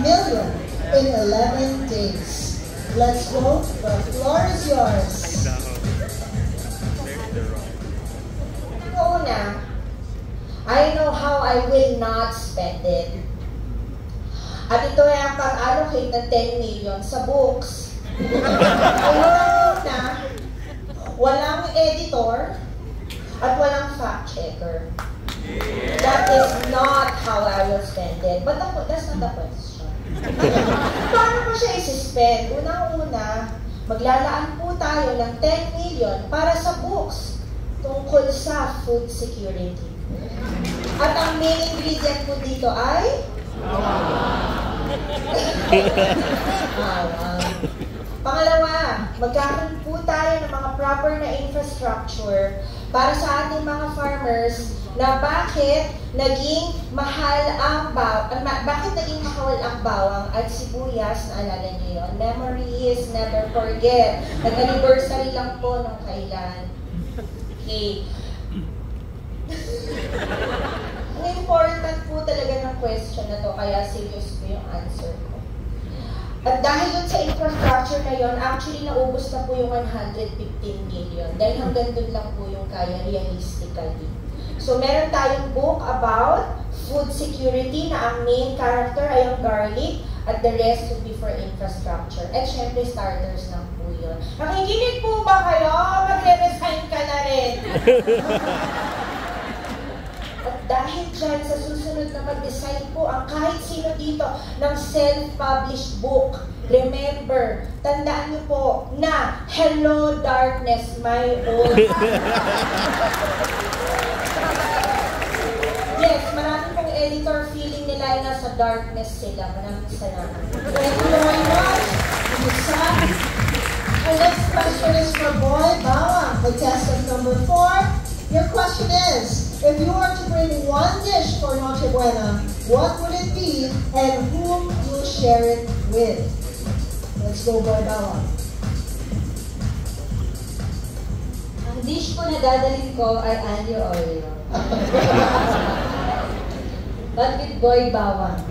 million in 11 days. Let's go. The floor is yours. Una, I know how I will not spend it. At ito ay ang pang-allocate ng 10 million sa books. Una, walang editor at walang fact-checker. That is not how I will spend it. But that's not the question. Paano ko siya isi-spend? Unang-una, maglalaan po tayo ng 10 million para sa books tungkol sa food security. At ang main ingredient po dito ay Pangalawa, magkakaroon po tayo ng mga proper na infrastructure para sa ating mga farmers na bakit naging mahal ang bakit naging mahal ang bawang at sibuyas, naalala niyo yun? Memories never forget. Nag-anniversary lang po nung kailan. Okay. Ang important po talaga ng question na to, kaya serious po yung answer ko. At dahil dun sa infrastructure na yon, actually naubos na po yung 115 million. Dahil hanggang dun lang po yung kaya realistically. So meron tayong book about food security na ang main character ay yung garlic at the rest would be for infrastructure. At syempre starters lang po yun. Nakikinig po ba kayo? Magre-resign ka na rin. At dahil dyan, sa susunod na mag-design po ang kahit sino dito ng self-published book, remember, tandaan niyo po na Hello Darkness, my old Yes, maraming pong editor feeling nila ay nasa darkness sila. Maraming salamat. Thank you very much. Our next question is for Boy Bawang, contestant number 4. Your question is, if you were to bring one dish for Noche Buena, what would it be and whom you'll share it with? Let's go, Boy Bawang. Ang dish ko na dadalhin ko ay aglio olio. But with Boy Bawang.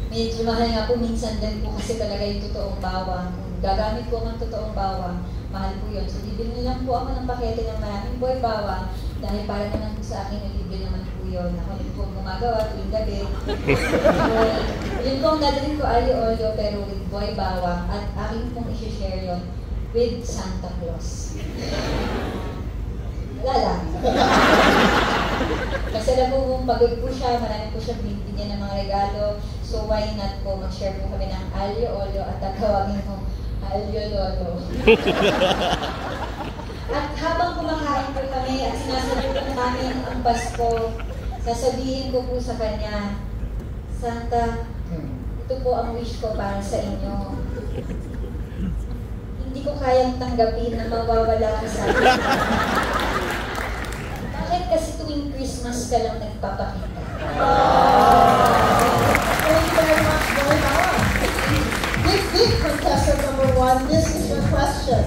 Medyo mahal nga po minsan din po kasi talaga yung totoong bawang. Kung gagamit po ang totoong bawang, mahal po yun. So, bibili lang po ako ng pakete ng maraming Boy Bawang dahil para naman po sa akin, libre naman po yun. Ako din po gumagawa tuwing gabi. So, yun po ang dadalhin ko, aglio olio, pero with Boy Bawang at aking pong i-share yun with Santa Claus. Wala lang. Kasi alam po kung pagod po siya, marami po siya binibigyan ng mga regalo. So why not po mag-share po kami ng aglio olio at tatawagin mo aglio lolo. At habang kumakain po kami at sinasalutan namin ang Pasko, sasabihin ko po sa kanya, Santa, ito po ang wish ko para sa inyo. Hindi ko kayang tanggapin na mawawala ka sa akin. Bakit kasi tuwing Christmas ka lang nagpapakita? Thank you very much, Boy Bawang. Big contestant number 1, this is your question.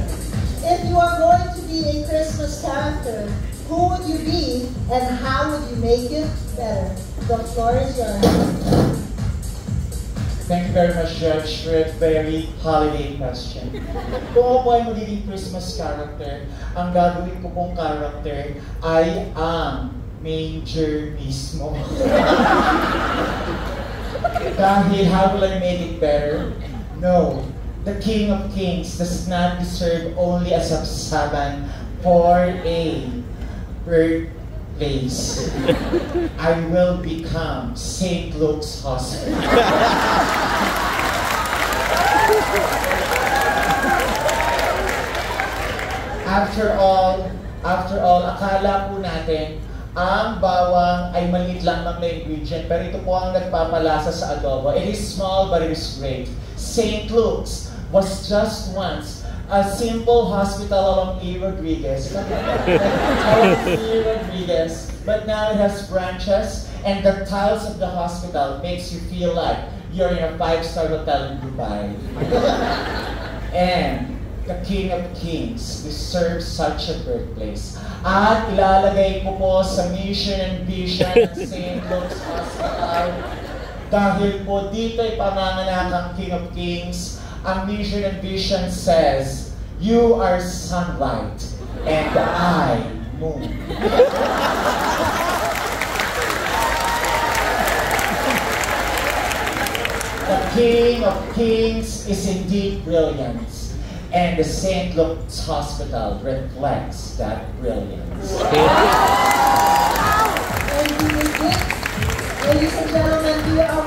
If you are going to be a Christmas character, who would you be and how would you make it better? The floor is yours. Thank you very much, Judge, for a very holiday question. Kung ako po ay magiging Christmas character, ang gagawin ko pong character ay ang manger mismo. Dahil how will I make it better? No, the King of Kings does not deserve only a sabsaban for a birthplace. I will become St. Luke's Hospital. After all, akala po natin ang bawang ay maliit lang ng ingredient, pero ito po ang nagpapalasa sa adobo. It is small, but it is great. St. Luke's was just once a simple hospital along E. Rodriguez. But now it has branches, and the tiles of the hospital makes you feel like you're in a 5-star hotel in Dubai. And the King of Kings deserves such a birthplace. At ilalagay ko po sa mission and vision ng St. Luke's Hospital Dahil po dito'y panganganak ang King of Kings, ang mission and vision says, you are sunlight and I moon. The King of Kings is indeed brilliance, and the St. Luke's Hospital reflects that brilliance. Ladies and gentlemen, we are